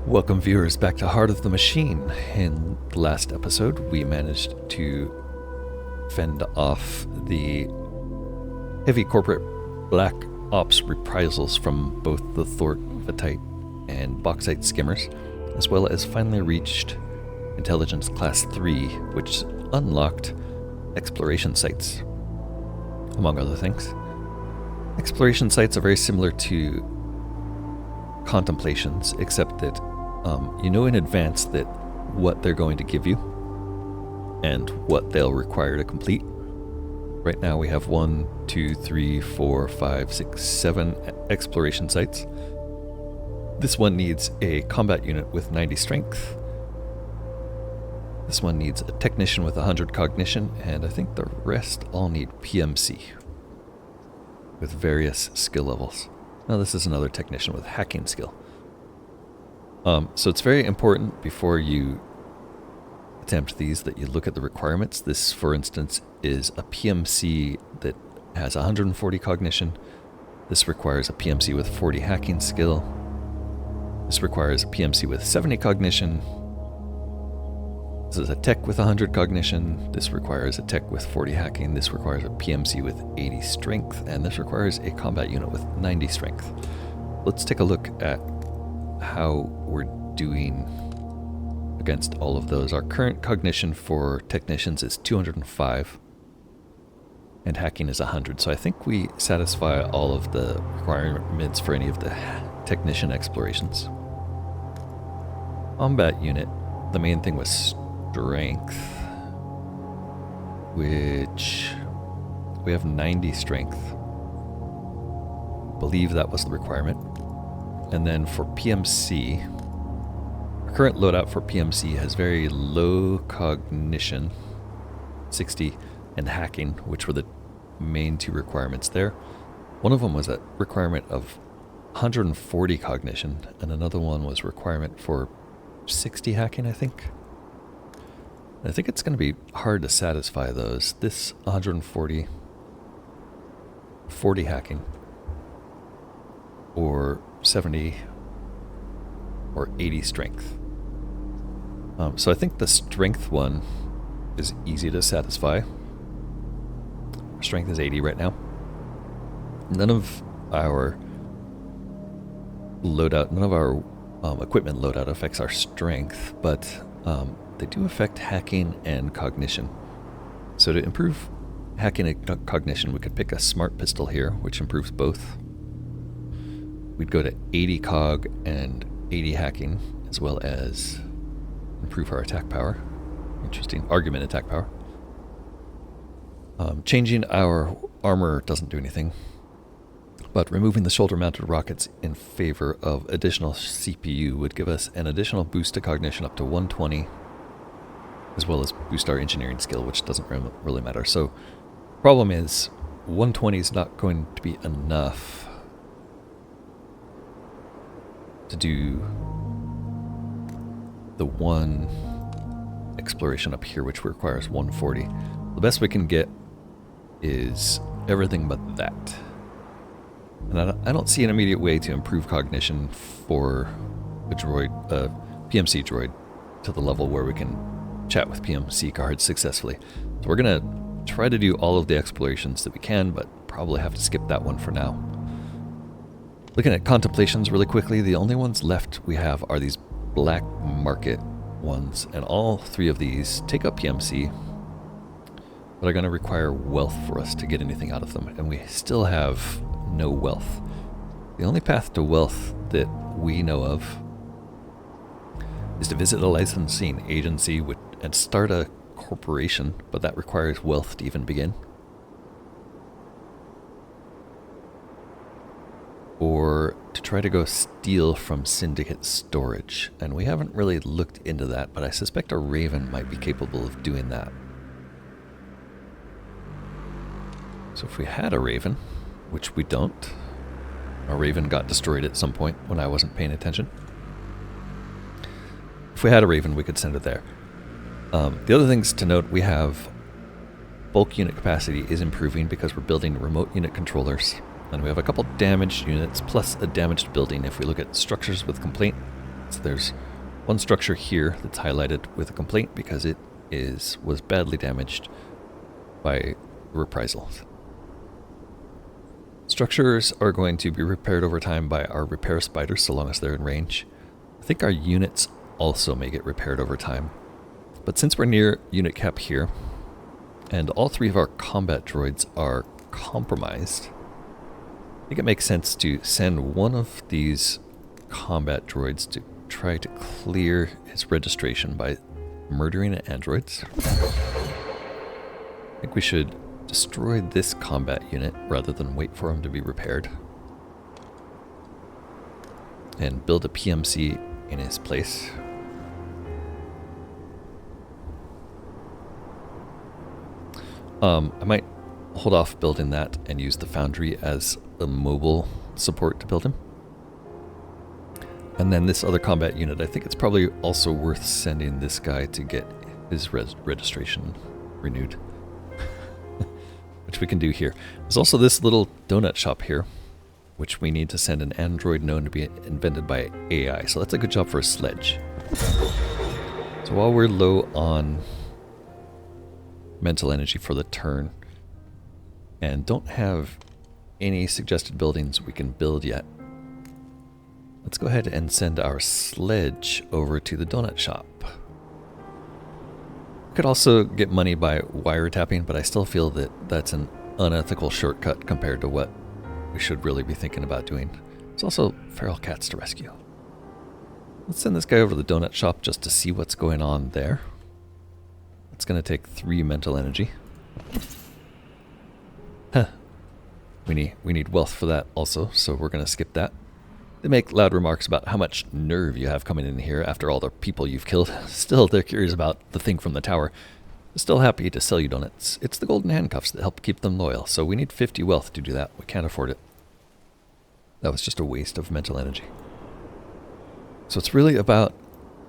Welcome viewers back to Heart of the Machine. In the last episode, we managed to fend off the heavy corporate black ops reprisals from both the thortvatite and bauxite skimmers, as well as finally reached Intelligence Class 3, which unlocked exploration sites, among other things. Exploration sites are very similar to contemplations, except that you know in advance that what they're going to give you and what they'll require to complete. Right now we have 1, 2, 3, 4, 5, 6, 7 exploration sites. This one needs a combat unit with 90 strength. This one needs a technician with 100 cognition, and I think the rest all need PMC with various skill levels. Now this is another technician with hacking skill. So it's very important before you attempt these that you look at the requirements. This, for instance, is a PMC that has 140 cognition. This requires a PMC with 40 hacking skill. This requires a PMC with 70 cognition. This is a tech with 100 cognition. This requires a tech with 40 hacking. This requires a PMC with 80 strength. And this requires a combat unit with 90 strength. Let's take a look at how we're doing against all of those. Our current cognition for technicians is 205 and hacking is 100. So I think we satisfy all of the requirements for any of the technician explorations. Combat unit, the main thing was strength, which we have 90 strength. Believe that was the requirement. And then for PMC, our current loadout for PMC has very low cognition, 60, and hacking, which were the main two requirements there. One of them was a requirement of 140 cognition, and another one was requirement for 60 hacking, I think. I think it's going to be hard to satisfy those. This 140, 40 hacking, or 70 or 80 strength. So I think the strength one is easy to satisfy. Our strength is 80 right now. None of our loadout, none of our equipment loadout affects our strength, but they do affect hacking and cognition. So to improve hacking and cognition, we could pick a smart pistol here, which improves both. We'd go to 80 cog and 80 hacking, as well as improve our attack power. Interesting. Argument attack power. Changing our armor doesn't do anything, but removing the shoulder-mounted rockets in favor of additional CPU would give us an additional boost to cognition up to 120, as well as boost our engineering skill, which doesn't really matter. So, problem is, 120 is not going to be enough to do the one exploration up here, which requires 140. The best we can get is everything but that. And I don't see an immediate way to improve cognition for a droid, PMC droid, to the level where we can chat with PMC cards successfully. So we're going to try to do all of the explorations that we can, but probably have to skip that one for now. Looking at contemplations really quickly, the only ones left we have are these black market ones, and all three of these take up PMC, but are going to require wealth for us to get anything out of them, and we still have no wealth. The only path to wealth that we know of is to visit a licensing agency and start a corporation, but that requires wealth to even begin. Or to try to go steal from syndicate storage. And we haven't really looked into that, but I suspect a Raven might be capable of doing that. So if we had a Raven, which we don't, our Raven got destroyed at some point when I wasn't paying attention. If we had a Raven, we could send it there. The other things to note, we have bulk unit capacity is improving because we're building remote unit controllers. And we have a couple damaged units plus a damaged building. If we look at structures with complaint, So there's one structure here that's highlighted with a complaint because it was badly damaged by reprisals. Structures are going to be repaired over time by our repair spiders so long as they're in range. I think our units also may get repaired over time. But since we're near unit cap here, and all 3 of our combat droids are compromised, I think it makes sense to send one of these combat droids to try to clear his registration by murdering androids. I think we should destroy this combat unit rather than wait for him to be repaired. And build a PMC in his place. I might hold off building that and use the foundry as a mobile support to build him. And then this other combat unit, I think it's probably also worth sending this guy to get his registration renewed. Which we can do here. There's also this little donut shop here, which we need to send an android known to be invented by AI. So that's a good job for a sledge. So while we're low on mental energy for the turn, and don't have any suggested buildings we can build yet, let's go ahead and send our sledge over to the donut shop. We could also get money by wiretapping, but I still feel that that's an unethical shortcut compared to what we should really be thinking about doing. There's also feral cats to rescue. Let's send this guy over to the donut shop just to see what's going on there. It's going to take 3 mental energy. Huh. We need wealth for that also, so we're going to skip that. They make loud remarks about how much nerve you have coming in here after all the people you've killed. Still, they're curious about the thing from the tower. They're still happy to sell you donuts. It's the golden handcuffs that help keep them loyal, so we need 50 wealth to do that. We can't afford it. That was just a waste of mental energy. So it's really about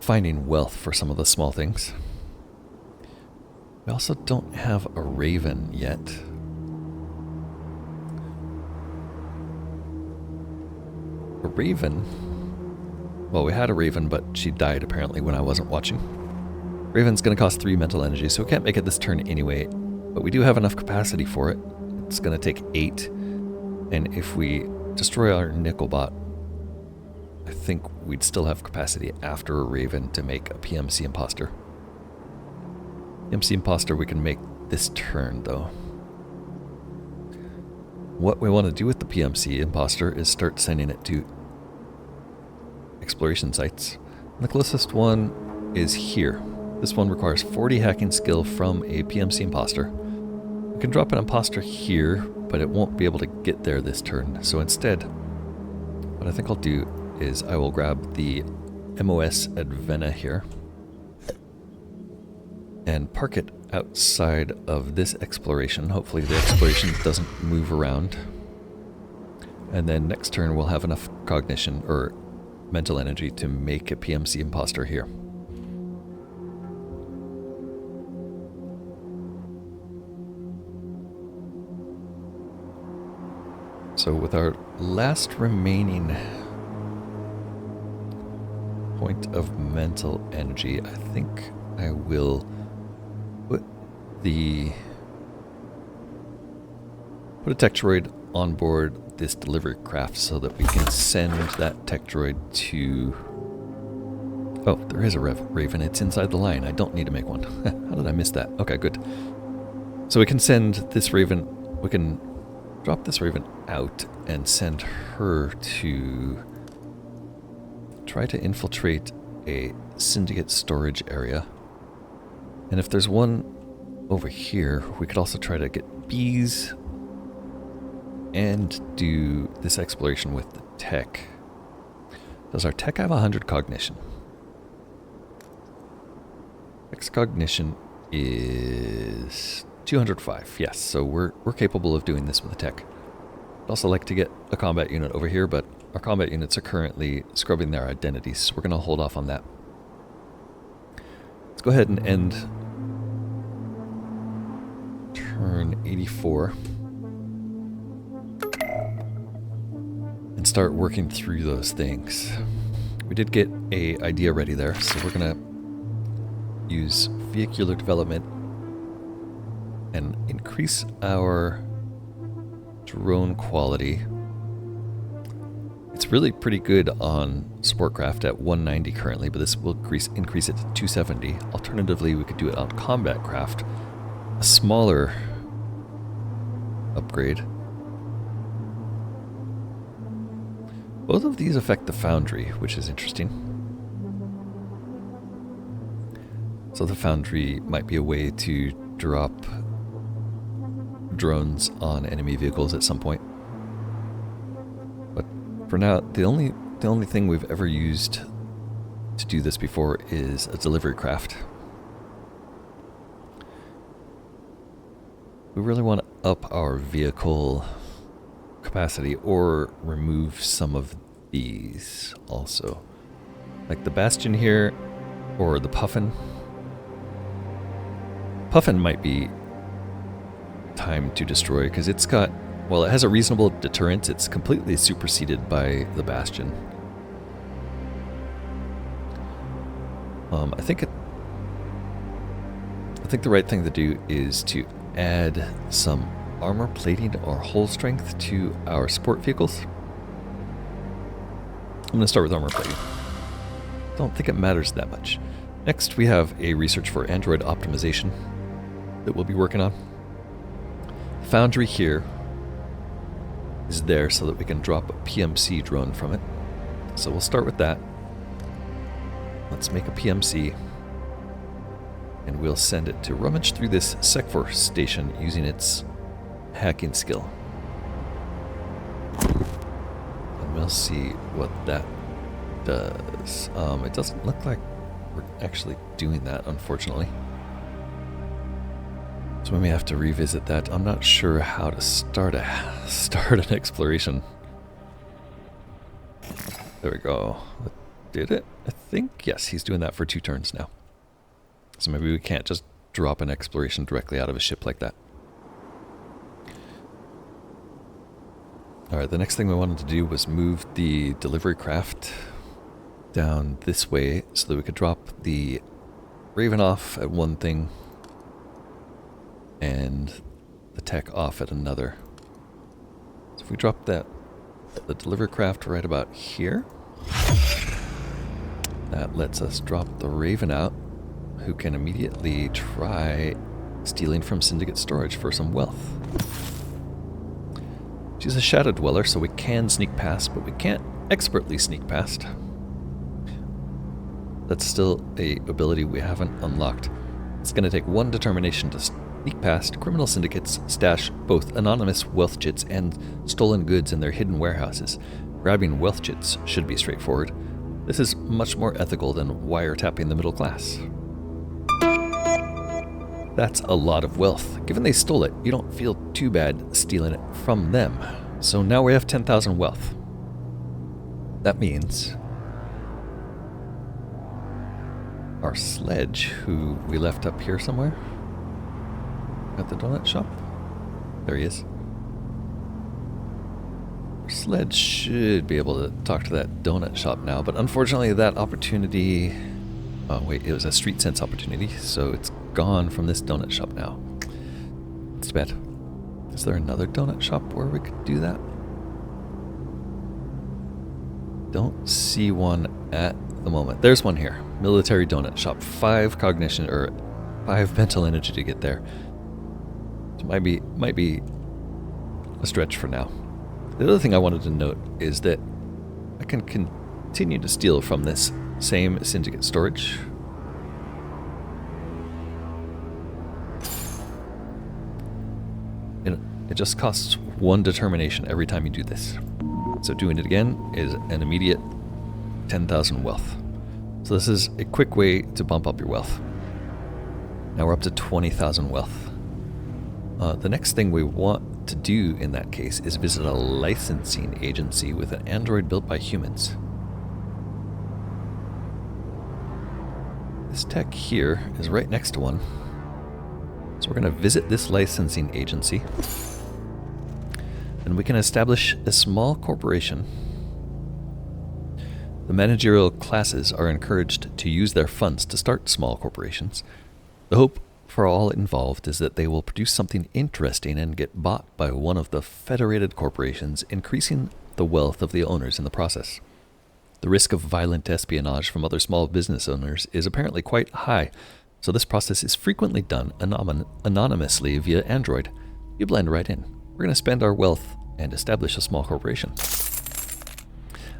finding wealth for some of the small things. We also don't have a raven yet. A raven? Well, we had a raven, but she died apparently when I wasn't watching. Raven's going to cost 3 mental energy, so we can't make it this turn anyway. But we do have enough capacity for it. It's going to take 8. And if we destroy our Nickelbot, I think we'd still have capacity after a raven to make a PMC imposter. PMC imposter we can make this turn, though. What we want to do with the PMC imposter is start sending it to exploration sites. And the closest one is here. This one requires 40 hacking skill from a PMC imposter. We can drop an imposter here, but it won't be able to get there this turn. So instead, what I think I'll do is I will grab the MOS Advena here and park it outside of this exploration. Hopefully the exploration doesn't move around. And then next turn we'll have enough cognition or mental energy to make a PMC imposter here. So with our last remaining point of mental energy, I think I will put a tech droid on board this delivery craft so that we can send that tech droid to... Oh, there is a raven. It's inside the line. I don't need to make one. How did I miss that? Okay, good. So we can send this raven... We can drop this raven out and send her to try to infiltrate a syndicate storage area. And if there's one over here, we could also try to get bees and do this exploration with the tech. Does our tech have 100 cognition? X cognition is 205. Yes, so we're capable of doing this with the tech. I'd also like to get a combat unit over here, but our combat units are currently scrubbing their identities, so we're going to hold off on that. Let's go ahead and end turn 84 and start working through those things. we did get a idea ready there, so we're gonna use vehicular development and increase our drone quality. It's really pretty good on Sportcraft at 190 currently, but this will increase it to 270. Alternatively, we could do it on Combat Craft, a smaller upgrade. Both of these affect the Foundry, which is interesting. So the Foundry might be a way to drop drones on enemy vehicles at some point. But for now, the only thing we've ever used to do this before is a delivery craft. We really want to up our vehicle capacity or remove some of these also. Like the Bastion here or the Puffin. Puffin might be time to destroy because it's got, well, it has a reasonable deterrence. It's completely superseded by the Bastion. I think the right thing to do is to add some armor plating or hull strength to our sport vehicles. I'm going to start with armor plating. Don't think it matters that much. Next, we have a research for Android optimization that we'll be working on. Foundry here is there so that we can drop a PMC drone from it. So we'll start with that. Let's make a PMC. And we'll send it to rummage through this Sekfor station using its hacking skill. And we'll see what that does. It doesn't look like we're actually doing that, unfortunately. So we may have to revisit that. I'm not sure how to start an exploration. There we go. Did it? I think, yes, he's doing that for 2 turns now. So maybe we can't just drop an exploration directly out of a ship like that. Alright, the next thing we wanted to do was move the delivery craft down this way so that we could drop the Raven off at one thing and the tech off at another. So if we drop the delivery craft right about here, that lets us drop the Raven out, who can immediately try stealing from Syndicate storage for some wealth. She's a Shadow Dweller, so we can sneak past, but we can't expertly sneak past. That's still a ability we haven't unlocked. It's going to take 1 determination to sneak past criminal syndicates stash both anonymous wealth chits and stolen goods in their hidden warehouses. Grabbing wealth chits should be straightforward. This is much more ethical than wiretapping the middle class. That's a lot of wealth. Given they stole it, you don't feel too bad stealing it from them. So now we have 10,000 wealth. That means our sledge, who we left up here somewhere at the donut shop. There he is. Our sledge should be able to talk to that donut shop now, but unfortunately that opportunity... Oh wait, it was a street sense opportunity, so it's gone from this donut shop now. It's too bad. Is there another donut shop where we could do that? Don't see one at the moment. There's one here. Military donut shop. 5 cognition, or 5 mental energy to get there. So might be a stretch for now. The other thing I wanted to note is that I can continue to steal from this same syndicate storage. It just costs 1 determination every time you do this. So doing it again is an immediate 10,000 wealth. So this is a quick way to bump up your wealth. Now we're up to 20,000 wealth. The next thing we want to do in that case is visit a licensing agency with an android built by humans. This tech here is right next to one. So we're going to visit this licensing agency. And we can establish a small corporation The managerial classes are encouraged to use their funds to start small corporations. The hope for all involved is that they will produce something interesting and get bought by one of the federated corporations, increasing the wealth of the owners in the process. The risk of violent espionage from other small business owners is apparently quite high, so this process is frequently done anonymously via Android. You blend right in. We're going to spend our wealth and establish a small corporation.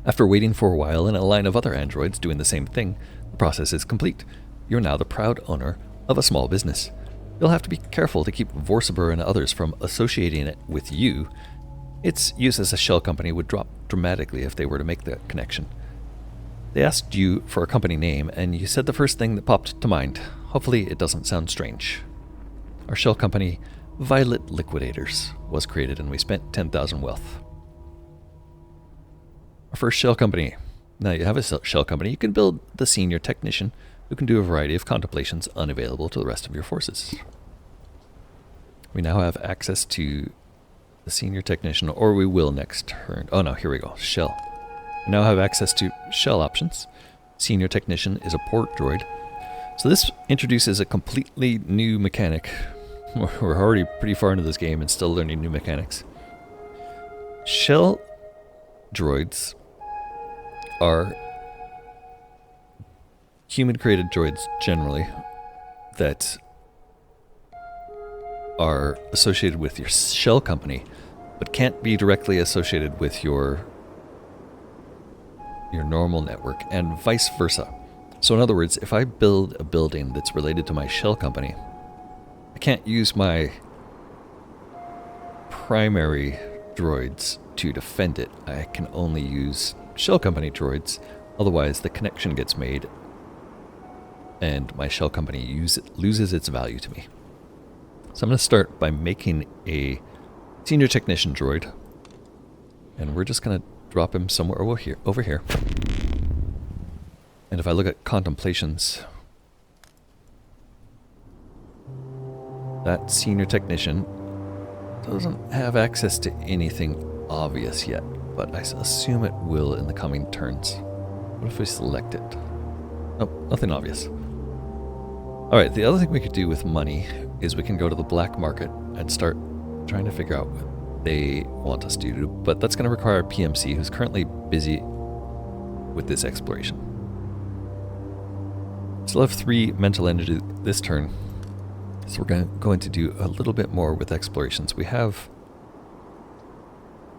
After waiting for a while and a line of other androids doing the same thing, the process is complete. You're now the proud owner of a small business. You'll have to be careful to keep Vorsaber and others from associating it with you. Its use as a shell company would drop dramatically if they were to make that connection. They asked you for a company name, and you said the first thing that popped to mind. Hopefully it doesn't sound strange. Our shell company, Violet Liquidators, was created, and we spent 10,000 wealth. Our first shell company. Now you have a shell company, you can build the senior technician who can do a variety of contemplations unavailable to the rest of your forces. We now have access to the senior technician, or we will next turn. Oh no, here we go. Shell. We now have access to shell options. Senior technician is a port droid. So this introduces a completely new mechanic. We're already pretty far into this game and still learning new mechanics. Shell droids are human-created droids generally that are associated with your shell company, but can't be directly associated with your normal network, and vice versa. So in other words, if I build a building that's related to my shell company, I can't use my primary droids to defend it. I can only use shell company droids, otherwise the connection gets made and my shell company loses its value to me. So I'm going to start by making a senior technician droid, and we're just going to drop him somewhere over here. And if I look at contemplations, that senior technician doesn't have access to anything obvious yet, but I assume it will in the coming turns. What if we select it? Oh, nothing obvious. Alright, the other thing we could do with money is we can go to the black market and start trying to figure out what they want us to do, but that's going to require a PMC who's currently busy with this exploration. Still have 3 mental energy this turn, so we're going to do a little bit more with explorations. We have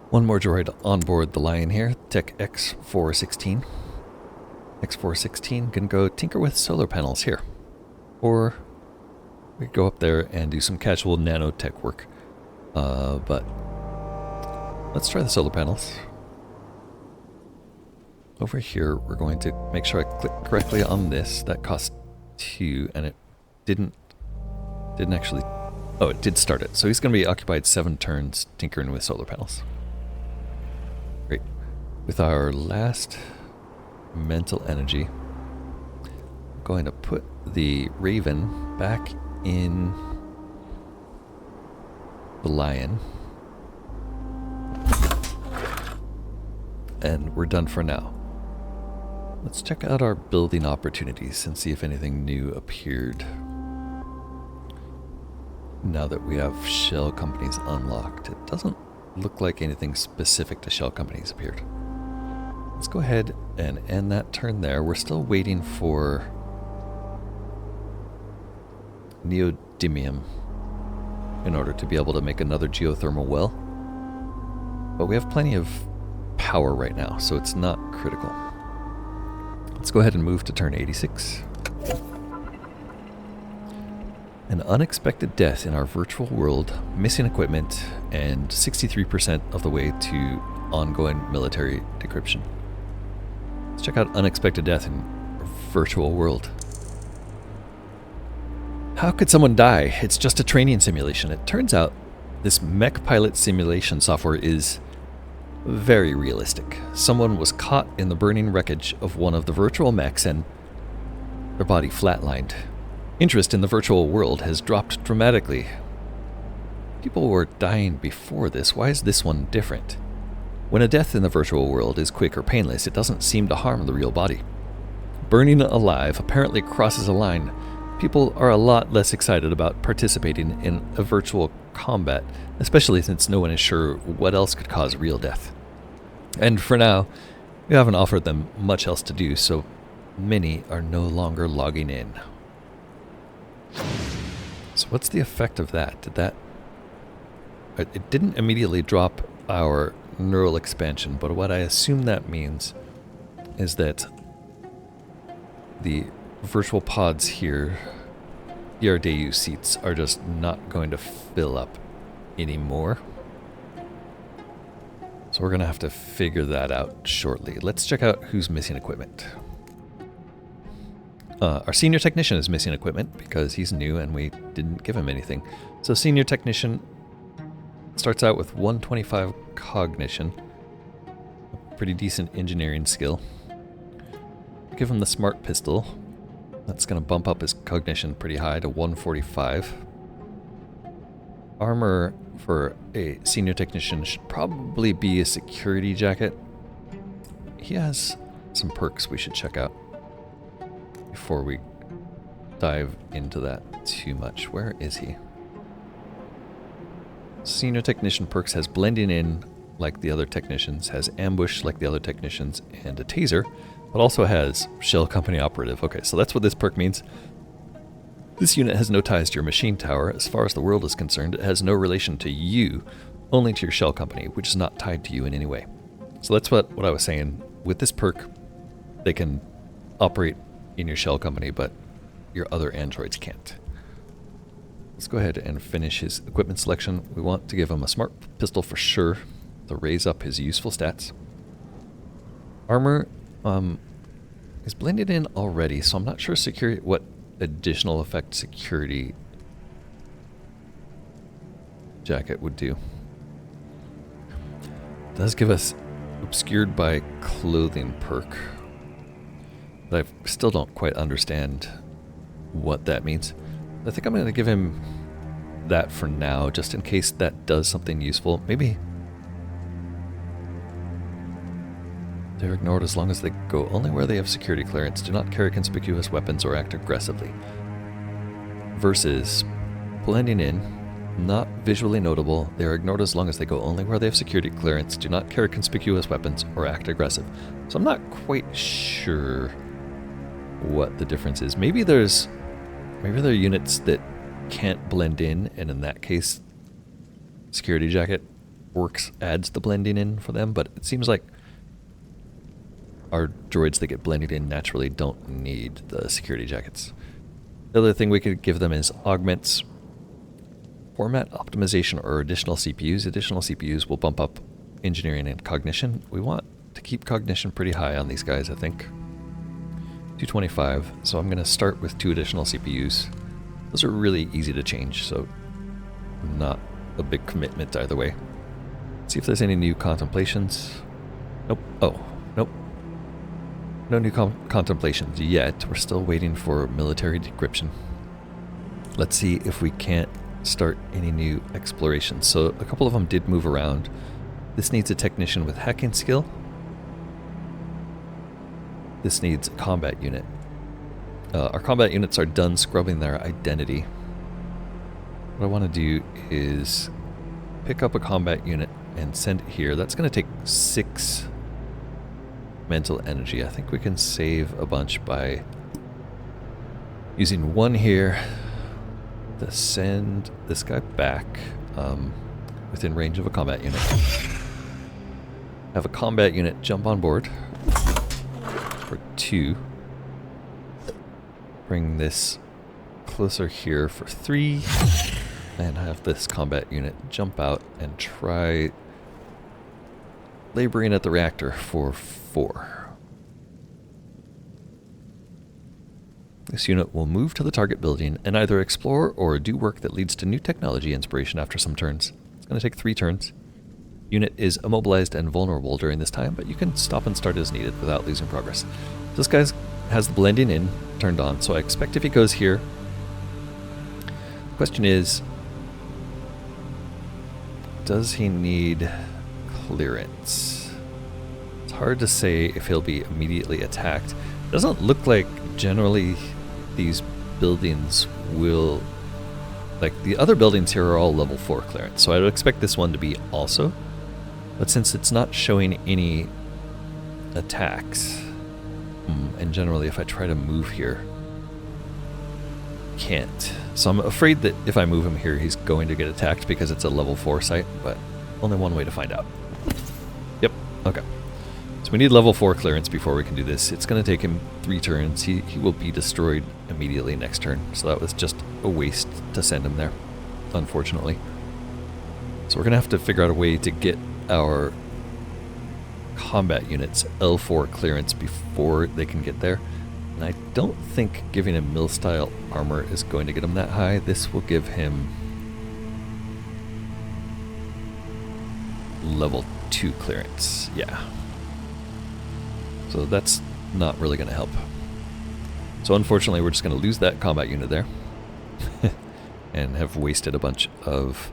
one more droid on board the Lion here, Tech X416. X416 can go tinker with solar panels here. Or we could go up there and do some casual nanotech work. But let's try the solar panels. Over here, we're going to make sure I click correctly on this. That cost 2, and it didn't actually... Oh, it did start it. So he's going to be occupied 7 turns tinkering with solar panels. Great. With our last mental energy, I'm going to put the Raven back in the Lion. And we're done for now. Let's check out our building opportunities and see if anything new appeared. Now that we have shell companies unlocked, it doesn't look like anything specific to shell companies appeared. Let's go ahead and end that turn there. We're still waiting for neodymium in order to be able to make another geothermal well. But we have plenty of power right now, so it's not critical. Let's go ahead and move to turn 86. An unexpected death in our virtual world, missing equipment, and 63% of the way to ongoing military decryption. Let's check out unexpected death in our virtual world. How could someone die? It's just a training simulation. It turns out this mech pilot simulation software is very realistic. Someone was caught in the burning wreckage of one of the virtual mechs and their body flatlined. Interest in the virtual world has dropped dramatically. People were dying before this. Why is this one different? When a death in the virtual world is quick or painless, it doesn't seem to harm the real body. Burning alive apparently crosses a line. People are a lot less excited about participating in a virtual combat, especially since no one is sure what else could cause real death. And for now, we haven't offered them much else to do, so many are no longer logging in. So what's the effect of that? It didn't immediately drop our neural expansion, but what I assume that means is that the virtual pods here, the RDU seats, are just not going to fill up anymore. So we're going to have to figure that out shortly. Let's check out who's missing equipment. Our senior technician is missing equipment because he's new and we didn't give him anything. So senior technician starts out with 125 cognition, a pretty decent engineering skill. Give him the smart pistol. That's going to bump up his cognition pretty high to 145. Armor for a senior technician should probably be a security jacket. He has some perks we should check out before we dive into that too much. Where is he? Senior technician perks has blending in like the other technicians, has ambush like the other technicians, and a taser, but also has shell company operative. Okay, so that's what this perk means. This unit has no ties to your machine tower. As far as the world is concerned, it has no relation to you, only to your shell company, which is not tied to you in any way. So that's what I was saying. With this perk, they can operate in your shell company, but your other androids can't. Let's go ahead and finish his equipment selection. We want to give him a smart pistol for sure to raise up his useful stats. Armor is blended in already, so I'm not sure what additional effect security jacket would do. It does give us obscured by clothing perk, but I still don't quite understand what that means. I think I'm going to give him that for now, just in case that does something useful. Maybe they're ignored as long as they go only where they have security clearance, do not carry conspicuous weapons or act aggressively. Versus blending in, not visually notable, they are ignored as long as they go only where they have security clearance, do not carry conspicuous weapons or act aggressive. So I'm not quite sure what the difference is. Maybe there are units that can't blend in, and in that case, security jacket adds the blending in for them, but it seems like our droids that get blended in naturally don't need the security jackets. The other thing we could give them is augments, format optimization, or additional CPUs. Additional CPUs will bump up engineering and cognition. We want to keep cognition pretty high on these guys, I think. 225, so I'm going to start with 2 additional CPUs. Those are really easy to change, so not a big commitment either way. See if there's any new contemplations. Nope. Oh, nope. No new contemplations yet. We're still waiting for military decryption. Let's see if we can't start any new explorations. So a couple of them did move around. This needs a technician with hacking skill. This needs a combat unit. Our combat units are done scrubbing their identity. What I want to do is pick up a combat unit and send it here. That's going to take 6 mental energy. I think we can save a bunch by using 1 here to send this guy back within range of a combat unit. Have a combat unit jump on board for 2. Bring this closer here for 3. And have this combat unit jump out and try laboring at the reactor for 4. This unit will move to the target building and either explore or do work that leads to new technology inspiration after some turns. It's going to take 3 turns. Unit is immobilized and vulnerable during this time, but you can stop and start as needed without losing progress. This guy has the blending in turned on, so I expect if he goes here, the question is, does he need clearance. It's hard to say if he'll be immediately attacked. Doesn't look like generally these buildings will... Like, the other buildings here are all level 4 clearance, so I would expect this one to be also. But since it's not showing any attacks, and generally if I try to move here, can't. So I'm afraid that if I move him here, he's going to get attacked because it's a level 4 site, but only one way to find out. Yep, okay. So we need level 4 clearance before we can do this. It's going to take him 3 turns. He will be destroyed immediately next turn. So that was just a waste to send him there, unfortunately. So we're going to have to figure out a way to get our combat units L4 clearance before they can get there. And I don't think giving him mill-style armor is going to get him that high. This will give him level 2 clearance. Yeah. So that's not really going to help. So unfortunately, we're just going to lose that combat unit there. And have wasted a bunch of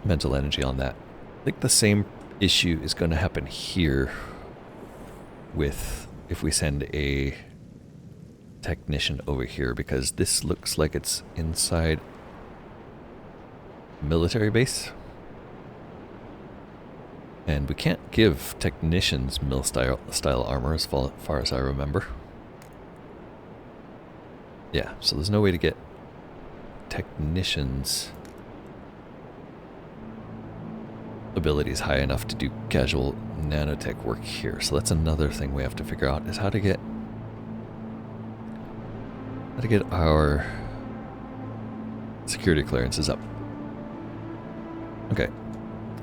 mental energy on that. I think the same issue is going to happen here with if we send a technician over here, because this looks like it's inside military base. And we can't give technicians mill style armor as far as I remember. Yeah, so there's no way to get technicians abilities high enough to do casual nanotech work here. So that's another thing we have to figure out, is how to get our security clearances up. Okay,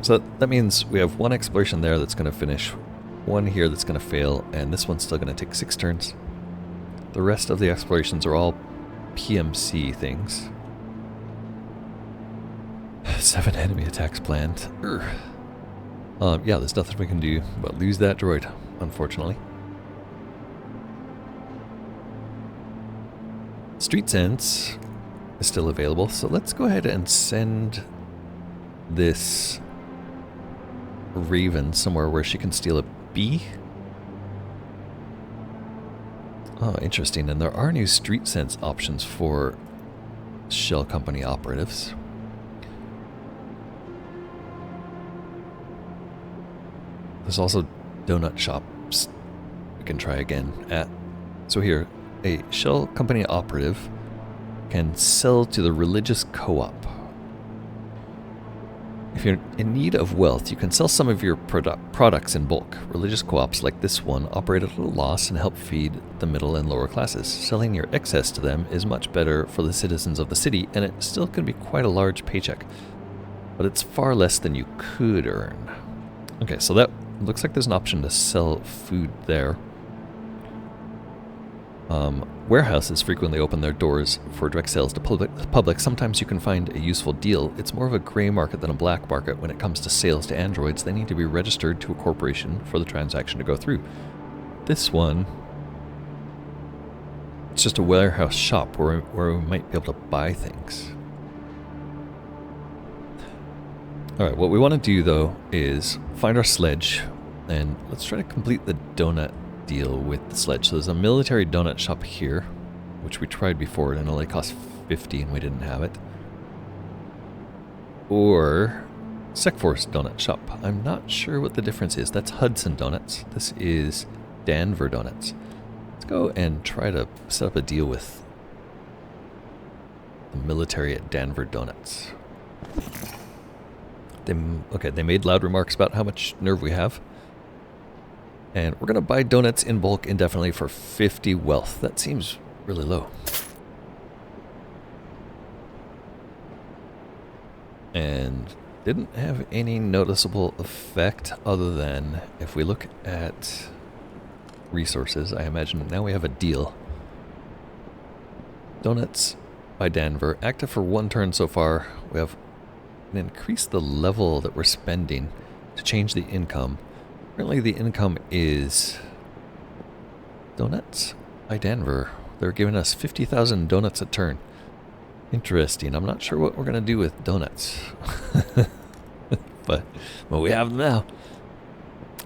so that means we have one exploration there that's going to finish, one here that's going to fail, and this one's still going to take 6 turns. The rest of the explorations are all PMC things. 7 enemy attacks planned. Yeah, there's nothing we can do but lose that droid, unfortunately. Street Sense is still available, so let's go ahead and send this Raven somewhere where she can steal a bee. Oh, interesting. And there are new Street Sense options for shell company operatives. There's also donut shops we can try again at. So here, a shell company operative can sell to the religious co-op. If you're in need of wealth, you can sell some of your products in bulk. Religious co-ops like this one operate at a loss and help feed the middle and lower classes. Selling your excess to them is much better for the citizens of the city, and it still can be quite a large paycheck. But it's far less than you could earn. Okay, so that looks like there's an option to sell food there. Warehouses frequently open their doors for direct sales to public. Sometimes you can find a useful deal. It's more of a gray market than a black market when it comes to sales to androids. They need to be registered to a corporation for the transaction to go through. This one, it's just a warehouse shop where we might be able to buy things. Alright, what we want to do though is find our sledge, and let's try to complete the donut deal with the sledge. So there's a military donut shop here, which we tried before and it only cost 50 and we didn't have it. Or Secforce donut shop. I'm not sure what the difference is. That's Hudson Donuts. This is Danver Donuts. Let's go and try to set up a deal with the military at Danver Donuts. They made loud remarks about how much nerve we have. And we're going to buy donuts in bulk indefinitely for 50 wealth. That seems really low. And didn't have any noticeable effect other than if we look at resources, I imagine now we have a deal. Donuts by Danver, active for 1 turn so far. We have increased the level that we're spending to change the income. Currently the income is donuts by Danver. They're giving us 50,000 donuts a turn. Interesting. I'm not sure what we're going to do with donuts. but we have them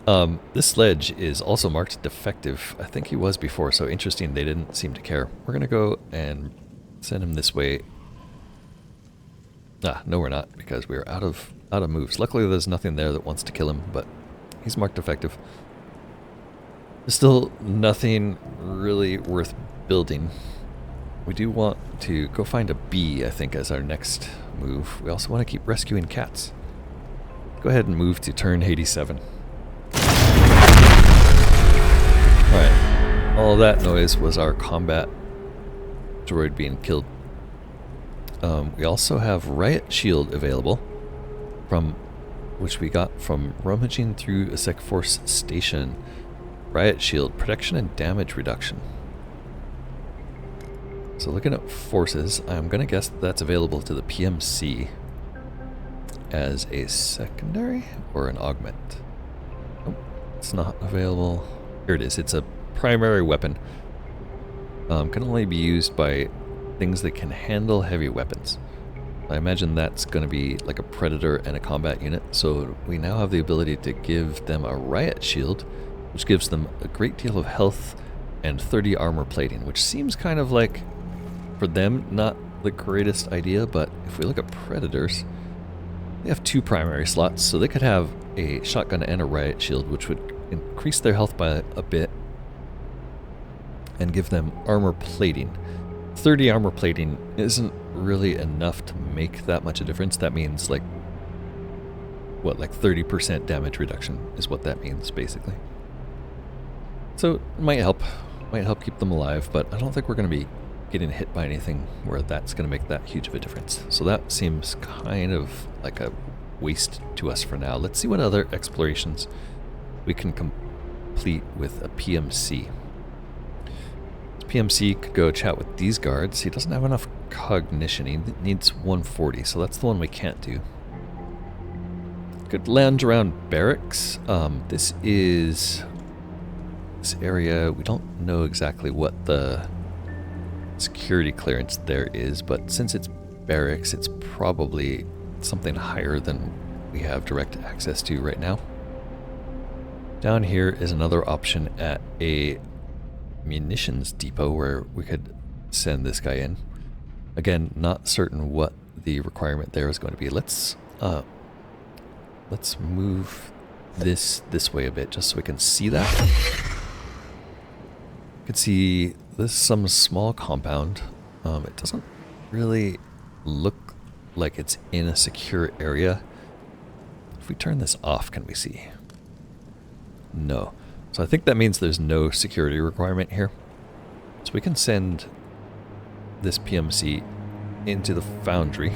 now. This sledge is also marked defective. I think he was before, so interesting they didn't seem to care. We're gonna go and send him this way. No we're not, because we're out of moves. Luckily there's nothing there that wants to kill him, but he's marked defective. There's still nothing really worth building. We do want to go find a bee, I think, as our next move. We also want to keep rescuing cats. Go ahead and move to turn 87. Alright, all that noise was our combat droid being killed. We also have Riot Shield available, from which we got from rummaging through a Sec Force station. Riot Shield, protection and damage reduction. So looking at forces, I'm going to guess that's available to the PMC as a secondary or an augment. Nope, it's not available. Here it is. It's a primary weapon. Can only be used by things that can handle heavy weapons. I imagine that's going to be like a Predator and a combat unit. So we now have the ability to give them a Riot Shield, which gives them a great deal of health and 30 armor plating, which seems kind of like, for them, not the greatest idea. But if we look at Predators, they have 2 primary slots, so they could have a shotgun and a Riot Shield, which would increase their health by a bit and give them armor plating. 30 armor plating isn't really enough to make that much a difference. That means like 30% damage reduction is what that means, basically. So it might help keep them alive, but I don't think we're going to be getting hit by anything where that's going to make that huge of a difference. So that seems kind of like a waste to us for now. Let's see what other explorations we can complete with a PMC. PMC could go chat with these guards. He doesn't have enough cognition. He needs 140, so that's the one we can't do. Could lounge around barracks. This area, we don't know exactly what the security clearance there is, but since it's barracks, it's probably something higher than we have direct access to right now. Down here is another option at a munitions depot where we could send this guy in. Again, not certain what the requirement there is going to be. Let's move this way a bit just so we can see that. You can see this is some small compound. It doesn't really look like it's in a secure area. If we turn this off, can we see? No. So I think that means there's no security requirement here. So we can send this PMC into the foundry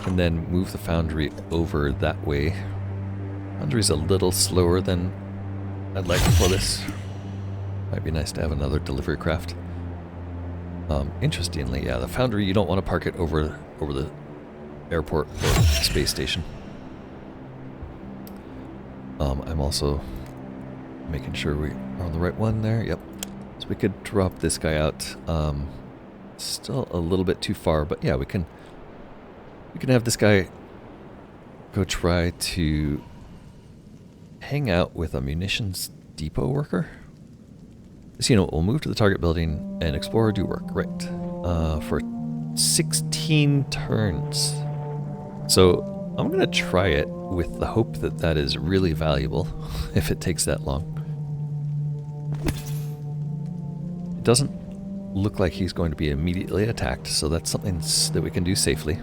and then move the foundry over that way. Foundry's a little slower than I'd like for this. Might be nice to have another delivery craft. Interestingly, yeah, the foundry, you don't want to park it over the airport or space station. I'm also making sure we are on the right one there. Yep. So we could drop this guy out. Still a little bit too far, but yeah, we can have this guy go try to hang out with a munitions depot worker. So, you know, we'll move to the target building and explore or do work. Right. For 16 turns. So I'm going to try it with the hope that that is really valuable if it takes that long. It doesn't look like he's going to be immediately attacked, so that's something that we can do safely.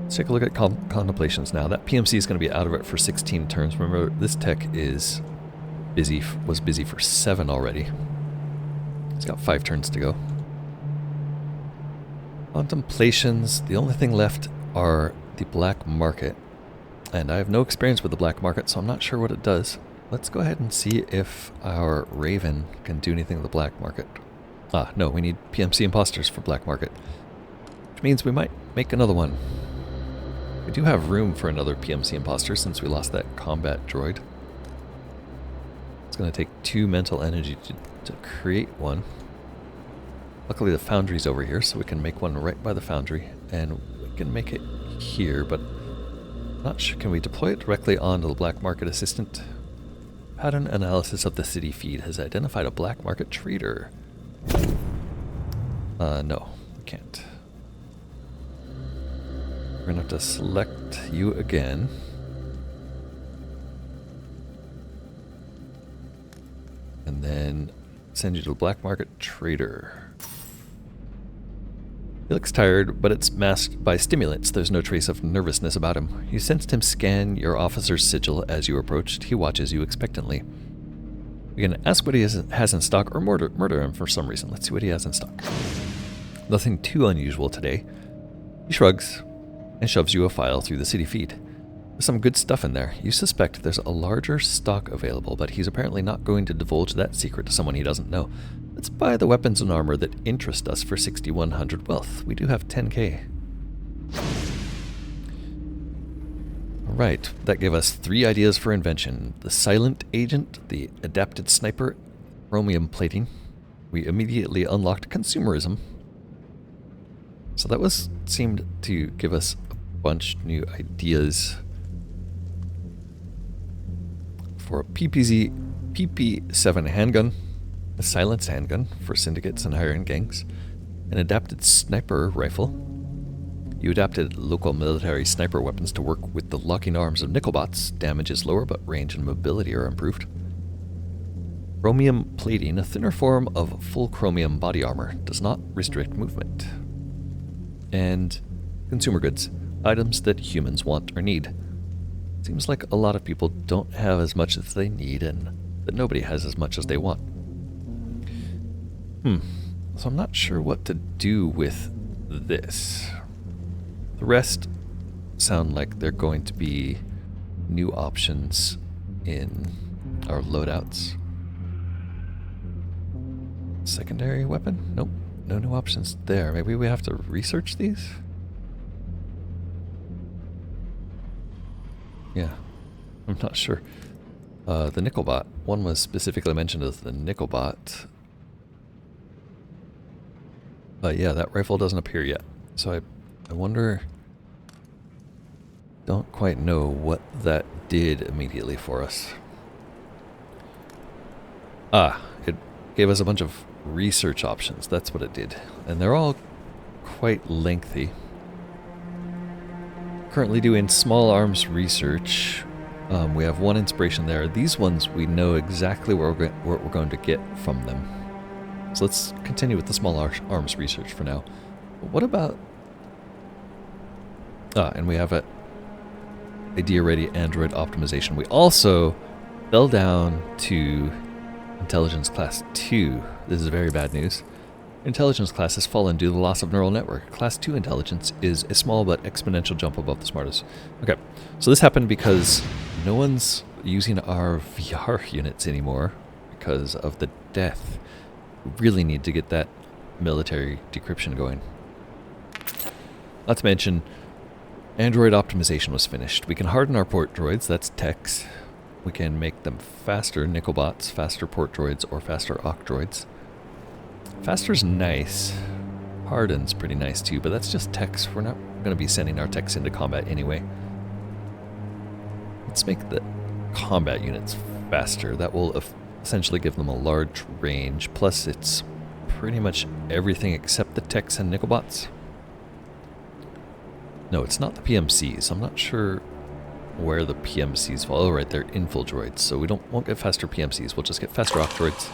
Let's take a look at contemplations now. That PMC is going to be out of it for 16 turns. Remember, this tech is was busy for 7 already. It's got 5 turns to go. Contemplations, the only thing left are the black market. And I have no experience with the black market, so I'm not sure what it does. Let's go ahead and see if our Raven can do anything with the black market. No, we need PMC imposters for black market. Which means we might make another one. We do have room for another PMC imposter since we lost that combat droid. It's going to take 2 mental energy to create one. Luckily the foundry's over here, so we can make one right by the foundry. And we can make it here, but not sure. Can we deploy it directly onto the black market assistant? Pattern analysis of the city feed has identified a black market trader. No, we can't. We're gonna have to select you again. And then send you to the black market trader. He looks tired, but it's masked by stimulants. There's no trace of nervousness about him. You sensed him scan your officer's sigil as you approached. He watches you expectantly. You can ask what he has in stock or murder him for some reason. Let's see what he has in stock. Nothing too unusual today. He shrugs and shoves you a file through the city feed. There's some good stuff in there. You suspect there's a larger stock available, but he's apparently not going to divulge that secret to someone he doesn't know. Let's buy the weapons and armor that interest us for 6,100 wealth. We do have 10k. Alright, that gave us 3 ideas for invention. The silent agent, the adapted sniper, chromium plating. We immediately unlocked consumerism. So that seemed to give us a bunch of new ideas for a PP7 handgun, a silenced handgun for syndicates and higher-end gangs, an adapted sniper rifle. You adapted local military sniper weapons to work with the locking arms of Nickelbots. Damage is lower, but range and mobility are improved. Chromium plating, a thinner form of full chromium body armor, does not restrict movement. And consumer goods, items that humans want or need. Seems like a lot of people don't have as much as they need, and that nobody has as much as they want. So I'm not sure what to do with this. The rest sound like they're going to be new options in our loadouts. Secondary weapon? Nope. No new options there. Maybe we have to research these? Yeah. I'm not sure. The Nickelbot. One was specifically mentioned as the Nickelbot. But yeah, that rifle doesn't appear yet. So I wonder... Don't quite know what that did immediately for us. It gave us a bunch of research options. That's what it did. And they're all quite lengthy. Currently doing small arms research. We have 1 inspiration there. These ones we know exactly what we're going to get from them. So let's continue with the small arms research for now. But what about... and we have a idea-ready Android optimization. We also fell down to Intelligence Class 2. This is very bad news. Intelligence class has fallen due to the loss of neural network. Class 2 intelligence is a small but exponential jump above the smartest. Okay, so this happened because no one's using our VR units anymore because of the death. We really need to get that military decryption going. Not to mention, Android optimization was finished. We can harden our port droids, that's techs. We can make them faster Nickelbots, faster port droids, or faster Oct droids. Faster's nice. Harden's pretty nice too, but that's just techs. We're not going to be sending our techs into combat anyway. Let's make the combat units faster. That will essentially give them a large range. Plus, it's pretty much everything except the techs and Nickelbots. No, it's not the PMCs. I'm not sure where the PMCs fall. Oh, right, they're infil droids, so we won't get faster PMCs. We'll just get faster Oct droids.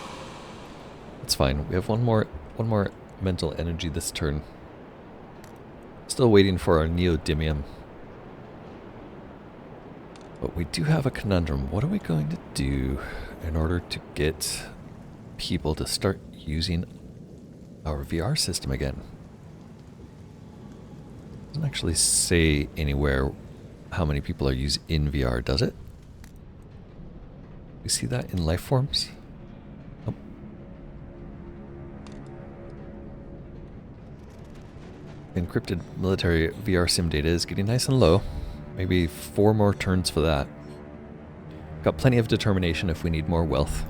That's fine. We have one more mental energy this turn. Still waiting for our neodymium. But we do have a conundrum. What are we going to do in order to get people to start using our VR system again? It doesn't actually say anywhere how many people are used in VR, does it? We see that in life forms? Oh. Encrypted military VR sim data is getting nice and low. Maybe 4 more turns for that. Got plenty of determination if we need more wealth.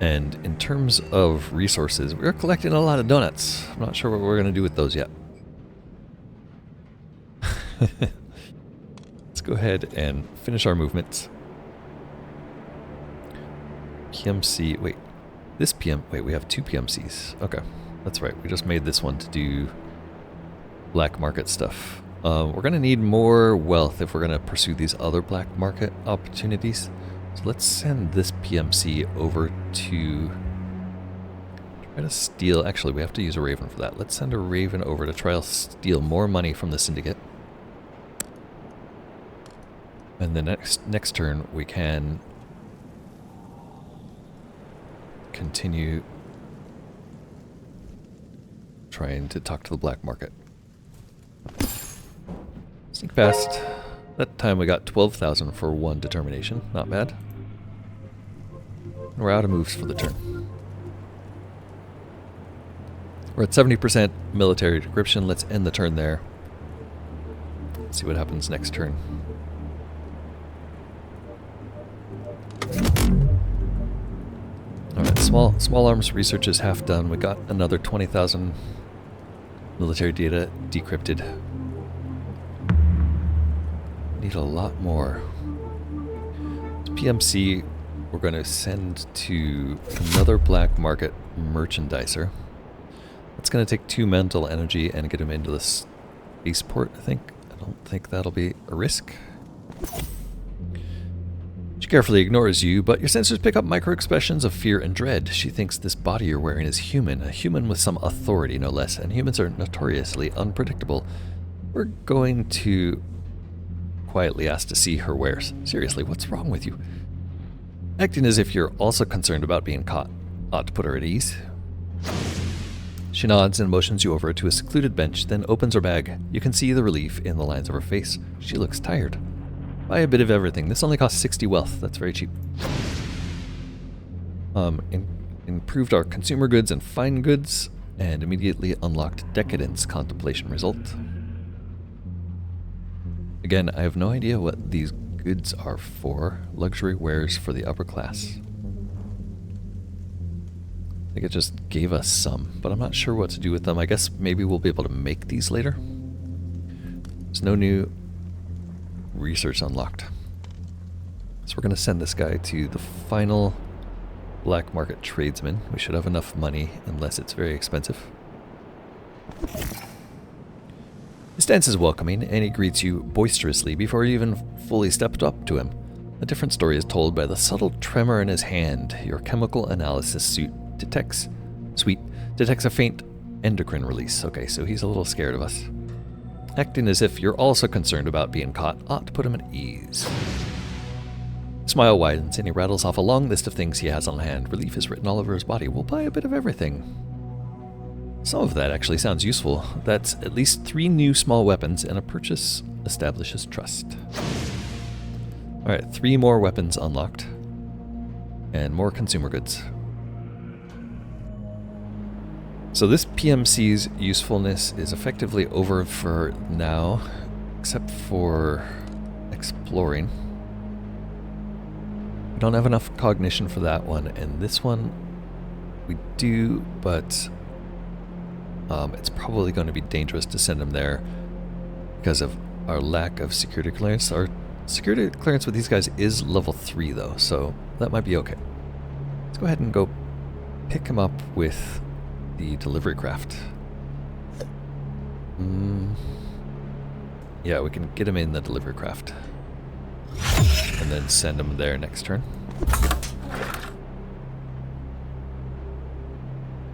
And in terms of resources, we're collecting a lot of donuts. I'm not sure what we're going to do with those yet. Let's go ahead and finish our movements. PMC, wait. This wait, we have 2 PMCs. Okay, that's right. We just made this one to do black market stuff. We're going to need more wealth if we're going to pursue these other black market opportunities. So let's send this PMC over to try to steal. Actually, we have to use a raven for that. Let's send a raven over to try to steal more money from the syndicate. And the next turn we can continue trying to talk to the black market. Sneak past. That time we got 12,000 for 1 determination. Not bad. We're out of moves for the turn. We're at 70% military decryption. Let's end the turn there. Let's see what happens next turn. Alright, small arms research is half done. We got another 20,000 military data decrypted. Need a lot more. PMC we're going to send to another black market merchandiser. That's going to take 2 mental energy and get him into the spaceport, I think. I don't think that'll be a risk. She carefully ignores you, but your sensors pick up micro-expressions of fear and dread. She thinks this body you're wearing is human, a human with some authority, no less, and humans are notoriously unpredictable. We're going to quietly ask to see her wares. Seriously, what's wrong with you? Acting as if you're also concerned about being caught ought to put her at ease. She nods and motions you over to a secluded bench, then opens her bag. You can see the relief in the lines of her face. She looks tired. Buy a bit of everything. This only costs 60 wealth. That's very cheap. Improved our consumer goods and fine goods, and immediately unlocked decadence contemplation result. Again, I have no idea what these goods are for. Luxury wares for the upper class. I think it just gave us some, but I'm not sure what to do with them. I guess maybe we'll be able to make these later. There's no new research unlocked. So we're going to send this guy to the final black market tradesman. We should have enough money unless it's very expensive. His stance is welcoming, and he greets you boisterously before you even fully stepped up to him. A different story is told by the subtle tremor in his hand. Your chemical analysis suit detects a faint endocrine release. Okay, so he's a little scared of us. Acting as if you're also concerned about being caught ought to put him at ease. Smile widens and he rattles off a long list of things he has on hand. Relief is written all over his body. We'll buy a bit of everything. Some of that actually sounds useful. That's at least 3 new small weapons, and a purchase establishes trust. Alright, 3 more weapons unlocked. And more consumer goods. So this PMC's usefulness is effectively over for now, except for exploring. We don't have enough cognition for that one, and this one we do, but it's probably going to be dangerous to send him there because of our lack of security clearance. Our security clearance with these guys is level 3 though, so that might be okay. Let's go ahead and go pick him up with the delivery craft. Yeah, we can get him in the delivery craft. And then send him there next turn.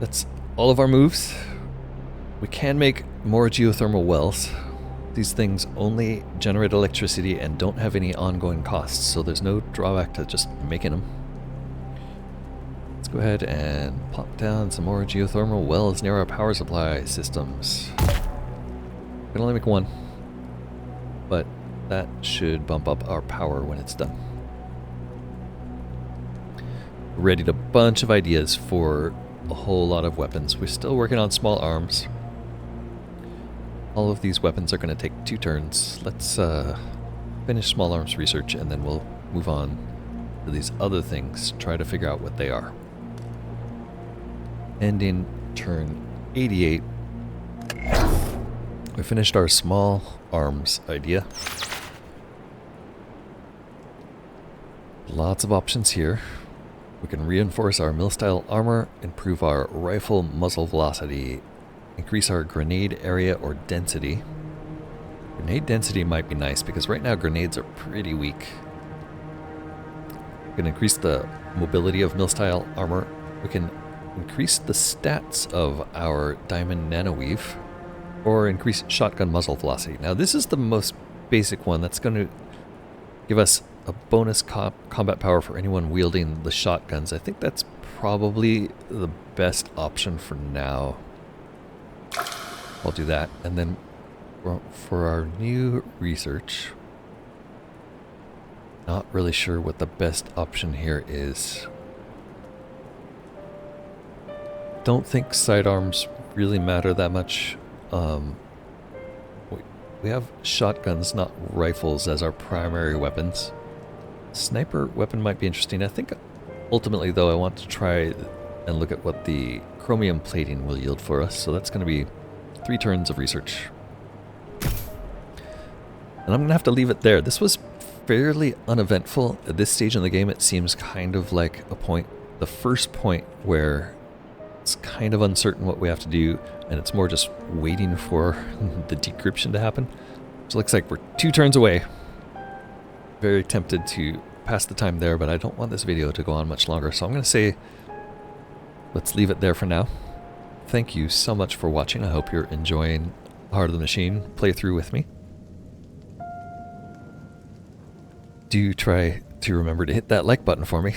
That's all of our moves. We can make more geothermal wells. These things only generate electricity and don't have any ongoing costs, so there's no drawback to just making them. Let's go ahead and plop down some more geothermal wells near our power supply systems. We can only make 1, but that should bump up our power when it's done. Readied a bunch of ideas for a whole lot of weapons. We're still working on small arms. All of these weapons are going to take 2 turns. Let's finish small arms research and then we'll move on to these other things, try to figure out what they are. Ending turn 88. We finished our small arms idea. Lots of options here. We can reinforce our mill-style armor, improve our rifle muzzle velocity, increase our grenade area or density. Grenade density might be nice because right now grenades are pretty weak. We can increase the mobility of mill-style armor. We can increase the stats of our diamond nanoweave or increase shotgun muzzle velocity. Now this is the most basic one that's going to give us a bonus combat power for anyone wielding the shotguns. I think that's probably the best option for now. I'll do that. And then for our new research, not really sure what the best option here is. Don't think sidearms really matter that much. We have shotguns, not rifles, as our primary weapons. Sniper weapon might be interesting. I think ultimately, though, I want to try and look at what the chromium plating will yield for us. So that's going to be 3 turns of research. And I'm going to have to leave it there. This was fairly uneventful. At this stage in the game, it seems kind of like a point, the first point where it's kind of uncertain what we have to do, and it's more just waiting for the decryption to happen. So it looks like we're 2 turns away. Very tempted to pass the time there, but I don't want this video to go on much longer, so I'm going to say let's leave it there for now. Thank you so much for watching. I hope you're enjoying Heart of the Machine playthrough with me. Do try to remember to hit that like button for me,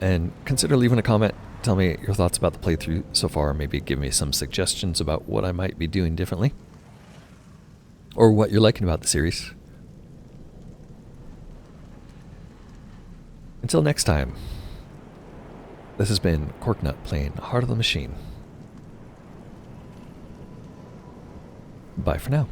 and consider leaving a comment. Tell me your thoughts about the playthrough so far, maybe give me some suggestions about what I might be doing differently, or what you're liking about the series. Until next time, this has been Corknut playing Heart of the Machine. Bye for now.